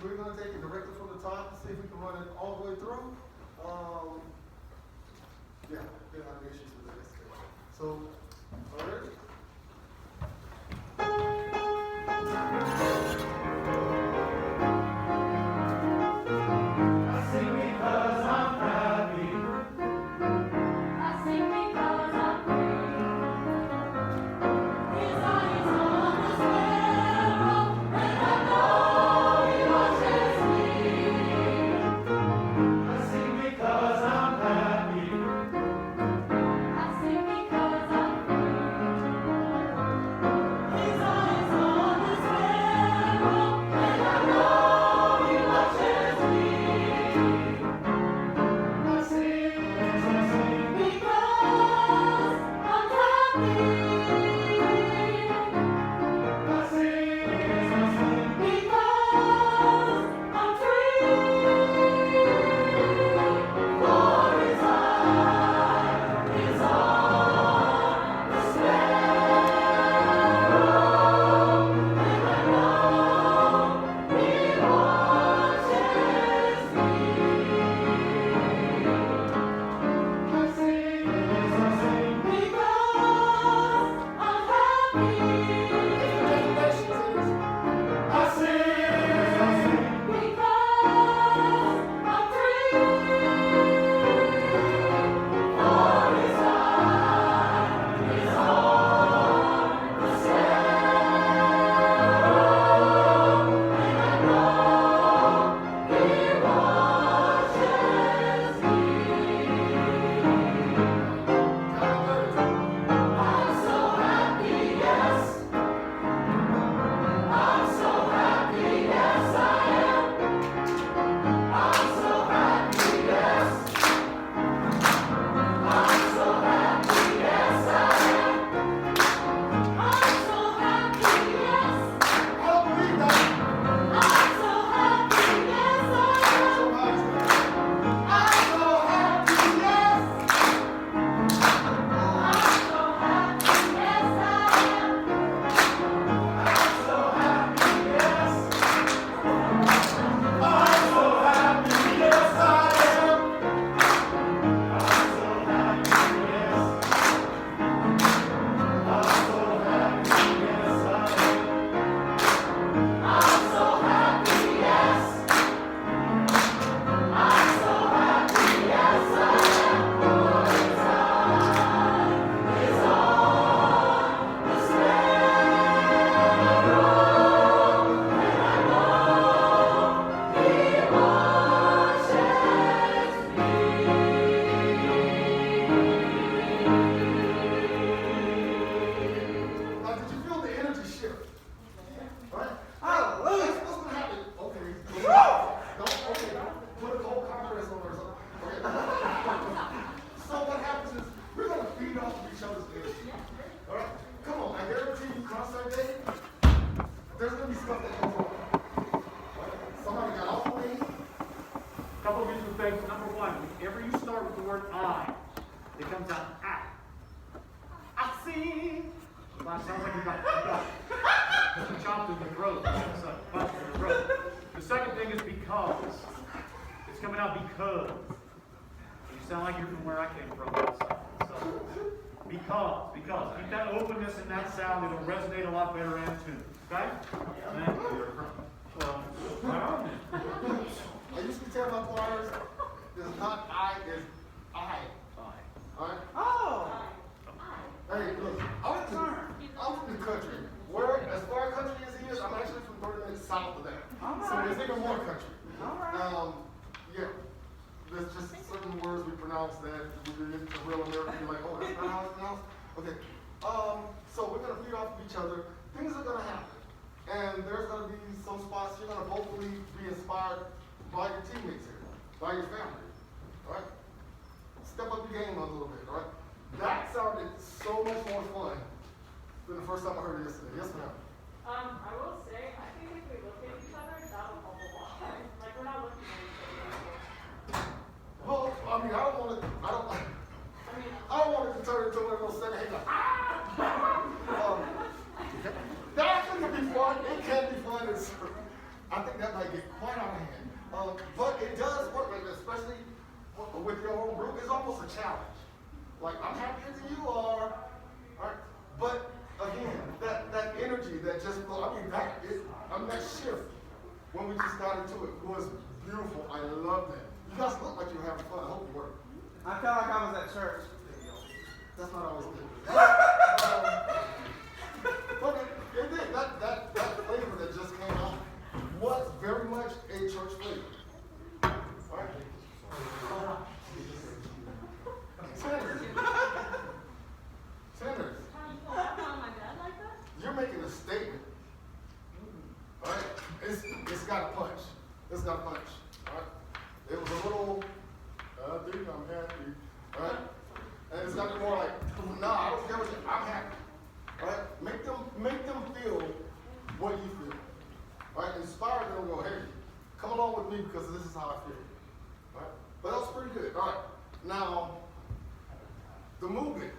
we're going to take it directly from the top and see if we can run it all the way through. Yeah, didn't have any issues with that yesterday. So, all right. That can be fun. It can be fun. I think that might get quite But it does work, like, especially with your own group. It's almost a challenge. Like, I'm happier than you are. Right? But again, that energy that just, that shift when we just got into it was beautiful. I love that. You guys look like you're having fun. I hope you were. I felt like I was at church. That's not always good. But it did. That flavor that just came out was very much a church flavor. Right? Sanders. You're making a statement. Right? It's got a punch. It's got a punch. Right? It was a little, I think I'm happy. Right? And it's got more like, nah, I don't care what you, I'm happy. Right? Make them feel what you feel. Right? Inspire them to go, hey, come along with me because this is how I feel. Right? But that was pretty good. All right. Now, the movement.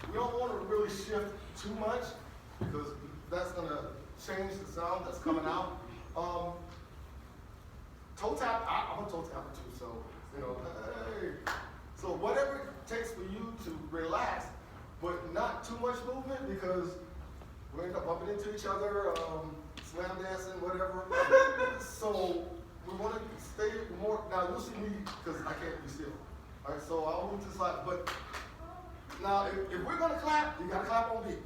We don't want to really shift too much because that's going to change the sound that's coming out. Toe tap, I'm a toe tapper too, so, hey. So whatever it takes for you to relax, but not too much movement because we end up bumping into each other, slam dancing, whatever. So we want to stay more, now you'll see me because I can't be still. All right, so I'll move to the side, but now if we're going to clap, you got to clap on beat.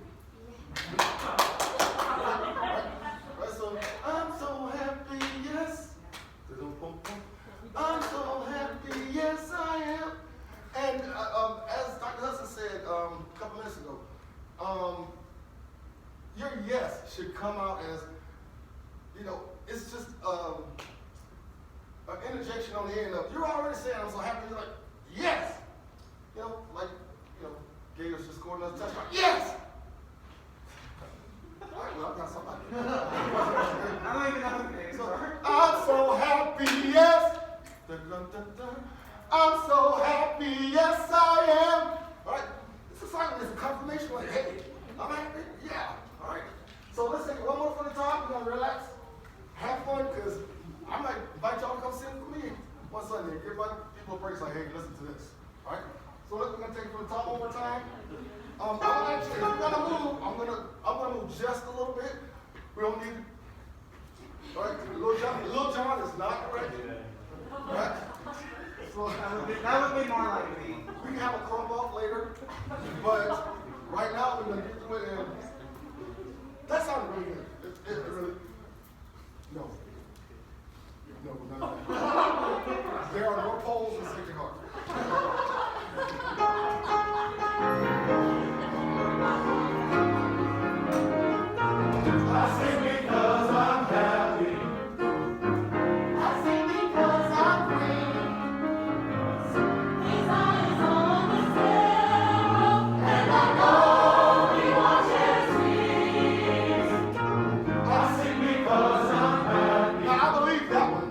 Right, so I'm so happy, yes. I'm so happy, yes I am. And as Dr. Hudson said a couple minutes ago, your yes should come out as, it's just an interjection on the end of, you're already saying I'm so happy, you're like, yes. Gators just scored another touchdown. Yes! All right, well, I got somebody. I don't even know who it is. So, I'm so happy, yes. Dun, dun, dun, dun. I'm so happy, yes I am. All right, it's a sign, it's a confirmation, like, hey, I'm happy, yeah. All right, so let's take it one more from the top. We're gonna relax, have fun, because I might invite y'all to come sing for me one Sunday. Give my people a break, like, hey, listen to this. All right. So we're gonna take it from the top one more time. I'm gonna move. I'm gonna move just a little bit. We don't need. All right, Little John is not ready. Right? So that would be more like me. We can have a crump off later, but right now we're gonna get through it. And that sounded really good. It really. No, there are no poles in Sacred Heart. I sing because I'm happy. I sing because I'm free. His eyes on the sparrow, and I know He watches me. I sing because I'm happy. Now I believe that one.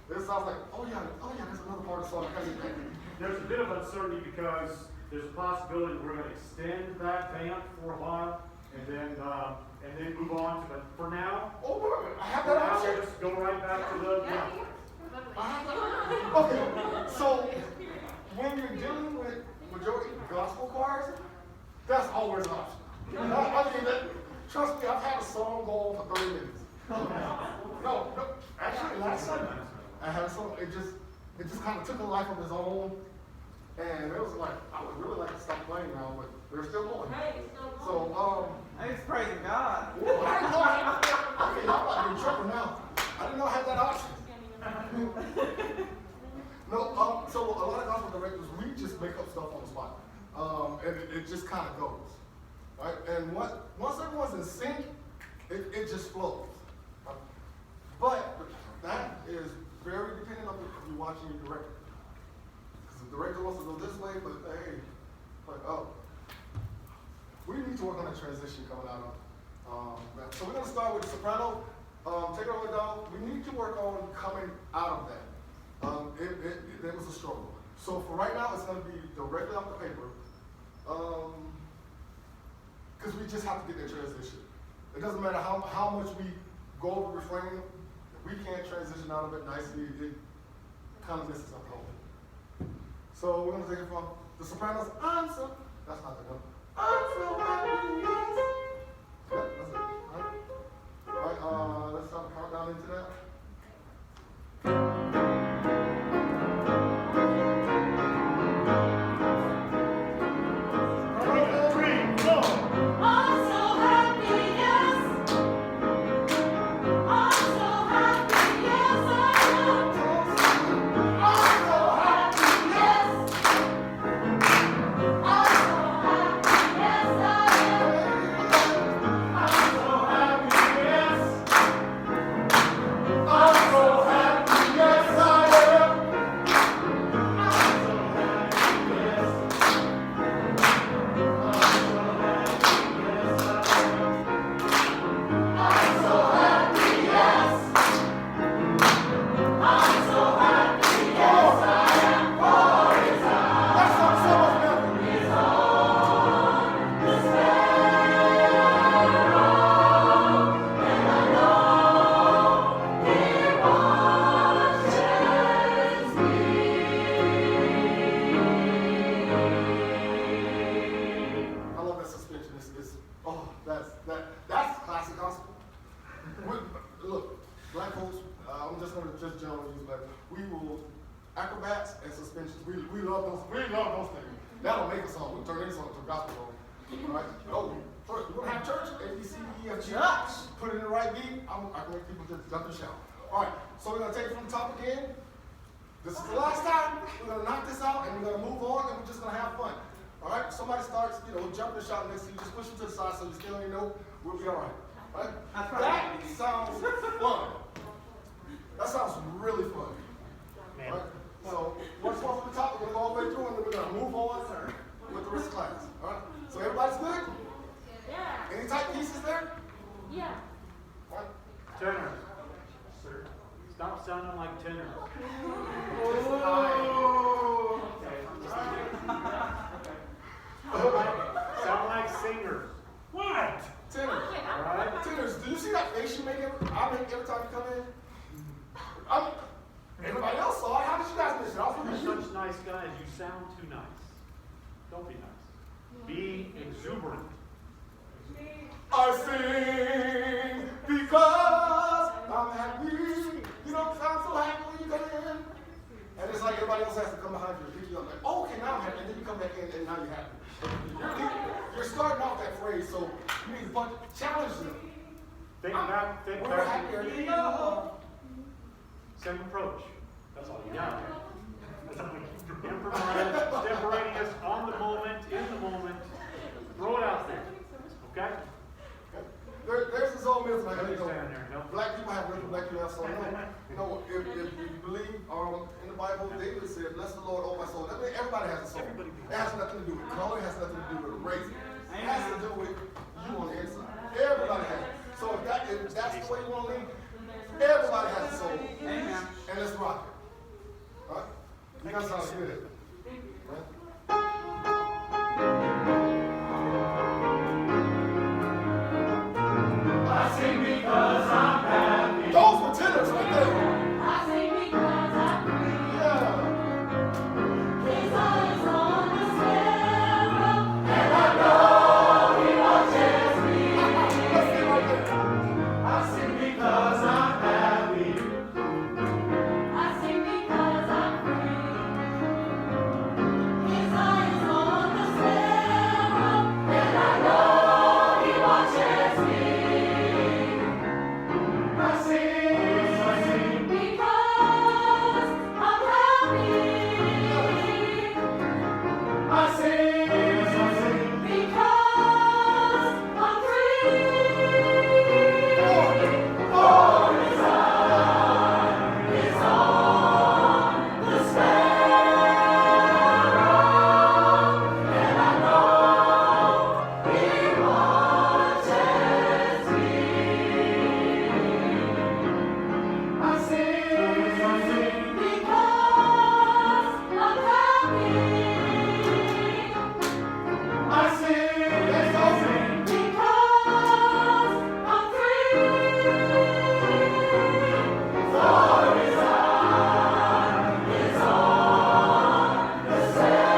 It sounds like, oh yeah, there's another part of the song. I can't get back. There's a bit of uncertainty because there's a possibility that we're going to extend that vamp for a while and then move on to. But for now, Oh, wait, I have for that now, option. we'll just go right back to the. I have that. Okay, so when you're dealing with majority gospel choirs, that's always an option. I mean, trust me, I've had a song go on for 30 minutes. No, actually, last Sunday, I had a song. It just kind of took a life of its own, and it was like, I would really like to stop playing now, but they're still going. So, Hey, it's praising God. I didn't know I'm about to be in trouble now. I didn't know I had that option. No, so a lot of gospel directors, we just make up stuff on the spot, and it just kind of goes, right? And once everyone's in sync, it just flows. But that is very dependent on if you're watching your director. Because the director wants to go this way, but hey, like, oh, we need to work on that transition coming out of that. So we're going to start with the soprano. Take it over, dog. We need to work on coming out of that. It was a struggle. So for right now, it's going to be directly off the paper. Because we just have to get that transition. It doesn't matter how much we go over refrain. If we can't transition out of it nicely, it kind of messes up the whole thing. So we're going to take it from the sopranos. I'm so, that's not the one. I'm so happy, yes. Yep, that's it. All right, let's start the countdown into that. That's classic gospel. Look, black folks, I'm just going to generally use black. We will acrobats and suspensions. We love those. We love those things. That'll make a song. We'll turn any song to a gospel song. All right. Oh, first we're gonna have church. A B C D E F G. Put it in the right beat. I can make people just jump and shout. All right. So we're gonna take it from the top again. This is the last time. We're gonna knock this out and we're gonna move on and we're just gonna have fun. All right. Somebody starts, jumping and shouting next to you. Just push them to the side so you still don't know. We'll be all right. All right. That sounds fun. That sounds really fun. Man. All right. So once we're from the top, we're gonna go all the way through and then we're gonna move on with the rest of the class. All right. So everybody's good? Yeah. Any tight pieces there? Yeah. All right. Tenors. Sir. Stop sounding like tenors. Sound like singers. What? Tenors. All right. Tenors, do you see that face you make every time you come in? Everybody else saw it. How did you guys miss it? I was looking at You're you. such nice guys. You sound too nice. Don't be nice. Be exuberant. I sing because I'm happy. You don't sound so happy when you come in. And it's like everybody else has to come behind you and pick you up. Like, oh, okay, now I'm happy. And then you come back in and now you're happy. You're starting off that phrase, so you need to challenge them. Think back. We're happier. Same approach. That's all you got. Improvise, extemporaneous, on the moment, in the moment. Throw it out there. Okay? There's this old myth like, Stand there, no? black people have rhythm, black people have soul. No, if you believe in the Bible, David said, bless the Lord, oh my soul. That means everybody has a soul. It has nothing to do with color, it has nothing to do with race. It has to do with you on the inside. Everybody has it. So if that's the way you want to live, everybody has a soul. Amen. And and let's rock it. All right? You guys sound good. Right? I sing because I'm happy. Those were tenors right there. I sing because I'm free. Yeah. His eyes on the sparrow, And I know he watches me. Let's see right there. I sing because I'm happy. I sing because I'm free. His eyes on the sparrow, And I know he watches me. I sing because I'm happy. I sing Because I'm free. for his eye is on the sparrow, and I know he watches me. I sing Because I'm happy. I sing Because I'm free. for his eye is on the sparrow,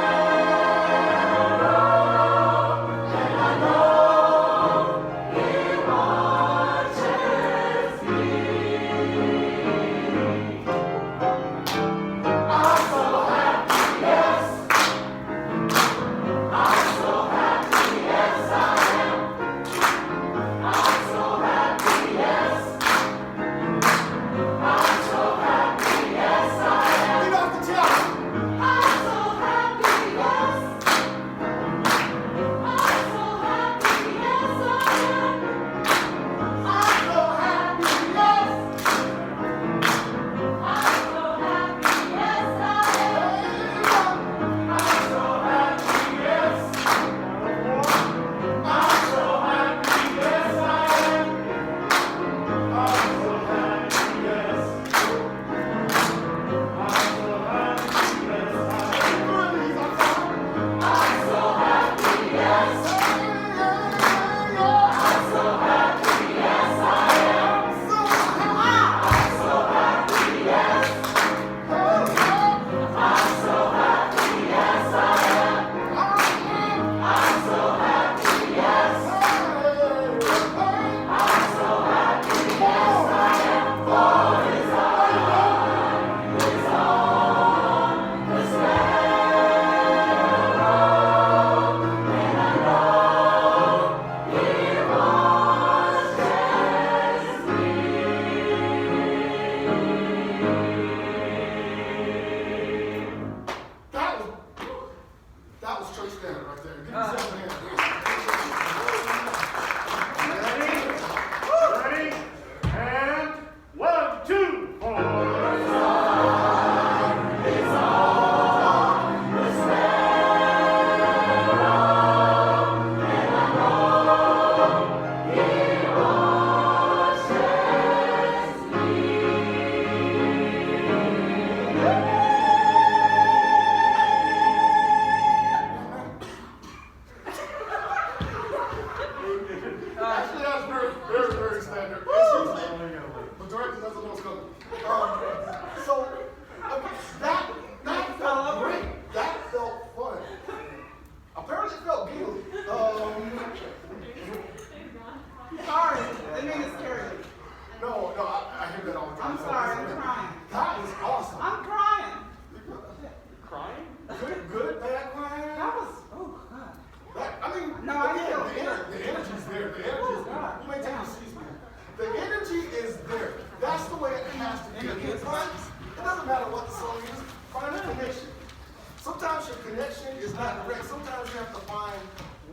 and I know he watches me. I'm so happy, yes. I'm so happy, yes I am. I'm so happy, yes. I'm so happy, yes I am. Lead off the challenge. I'm so happy, yes. I'm so happy, yes I am. I'm so happy, yes. I'm so happy, yes I am. I'm so happy, yes. I'm so happy, yes I am. I'm so happy, yes. I'm so happy, yes I am. I'm so happy, yes. I'm so happy, yes I am. I'm so happy, yes. I'm so happy, yes I am. I'm so happy, yes. I'm so happy, yes I am. For his eye is on the sparrow, and I know he watches That was church standard right there. Give yourself a hand. Ready? And 1, 2, 4. Actually, that's very, very, very standard. It's usually majority doesn't know what's coming. So, okay, that felt great. That felt fun. Apparently, it felt guilty. Sorry, I mean it's scary. No, I hear that all the time. I'm sorry, I'm crying. That was awesome. I'm crying. Crying? Good, bad, crying. That was, oh God. I mean, No, I again, feel the energy's there. The energy's there. You may take your seats, man. The energy is there. That's the way it has to be. It doesn't matter what the song is. Find a connection. Sometimes your connection is not direct. Sometimes you have to find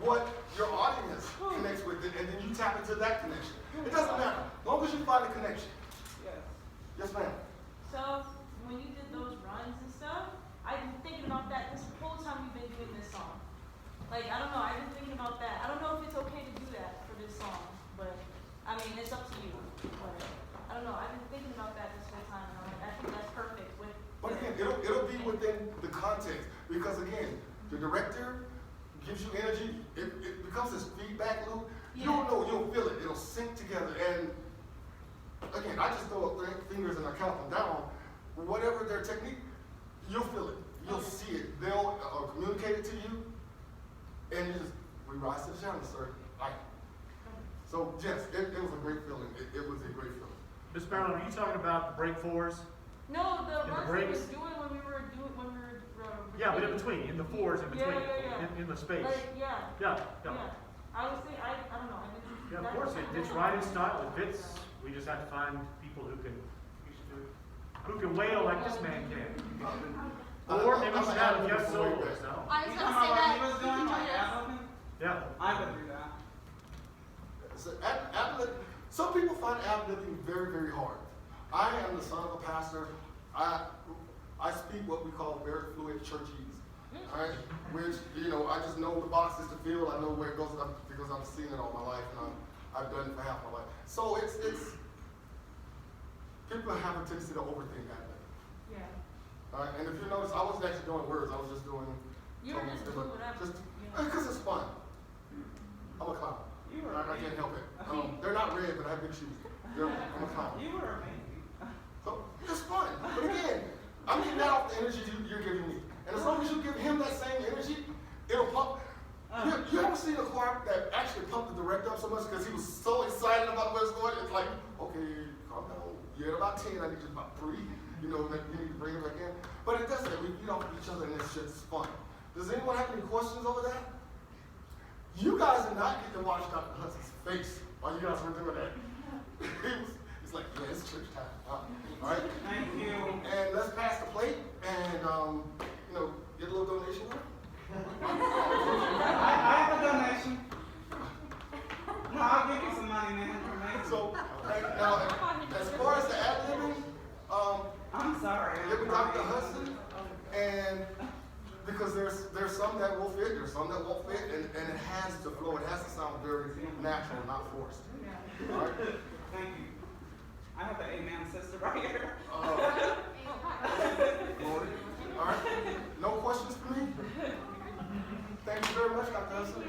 what your audience connects with it, and then you tap into that connection. It doesn't matter. As long as you find a connection. Yes. Yes, ma'am. So when you did those runs and stuff, I've been thinking about that this whole time we've been doing this song. Like, I don't know, I've been thinking about that. I don't know if it's okay to do that for this song, but I mean, it's up to you. But I don't know, I've been thinking about that this whole time, and I'm like, I think that's perfect. within the context. Because again, the director gives you energy, it becomes this feedback loop. You don't know, you'll feel it, it'll sync together. And again, I just throw up fingers and I count them down. Whatever their technique, you'll feel it, you'll see it. They'll communicate it to you, and we rise to the challenge, sir. So yes, it was a great feeling. It was a great feeling. Miss Marilyn, are you talking about the break fours? No, the In the runs we breaks? was doing when we were Yeah, but in between, in the fours in between, Yeah. in the space. Like, yeah. Yeah. I was saying, I don't know, I didn't. Yeah, of course, it's right in style, it fits. We just have to find people who can wail like this man can. Or maybe we should have a guest soloist, no? I was You gonna talking say about that. what he was You doing, can like join us. ad-libbing? Yeah. I would do that. So, some people find ad-libbing very, very hard. I am the son of a pastor. I speak what we call very fluid churchese, right? Which, I just know the boxes to fill. I know where it goes because I've seen it all my life, and I've done it for half my life. So it's people have a tendency to overthink ad-libbing. Yeah. All right, and if you notice, I wasn't actually doing words. I was just doing. You were just doing whatever. Because it's fun. I'm a clown. You were I can't help it. They're not red, but I have big shoes. I'm a clown. You were amazing. So it's fun. But again, I'm getting that off the energy you're giving me. And as long as you give him that same energy, it'll pump. You ever seen a choir that actually pumped the director up so much because he was so excited about where it's going? It's like, okay, calm down. You're at about 10, I need you about 3. You need to bring it back in. But it doesn't. We feed off each other and it's just fun. Does anyone have any questions over that? You guys did not get to watch Dr. Hudson's face while you guys were doing that. He's like, yeah, it's church time. All right? Thank you. And let's pass the plate and, get a little donation. I have a donation. No, I'll give you some money, man. You're amazing. So, now, as far as the ad-libbing, I'm sorry. get with Dr. Hudson, and because there's some that will fit, there's some that won't fit, and it has to flow. It has to sound very natural, not forced. All right? Thank you. I have an amen sister right here. Lord. All right. No questions for me? Thank you very much, Dr. Hudson.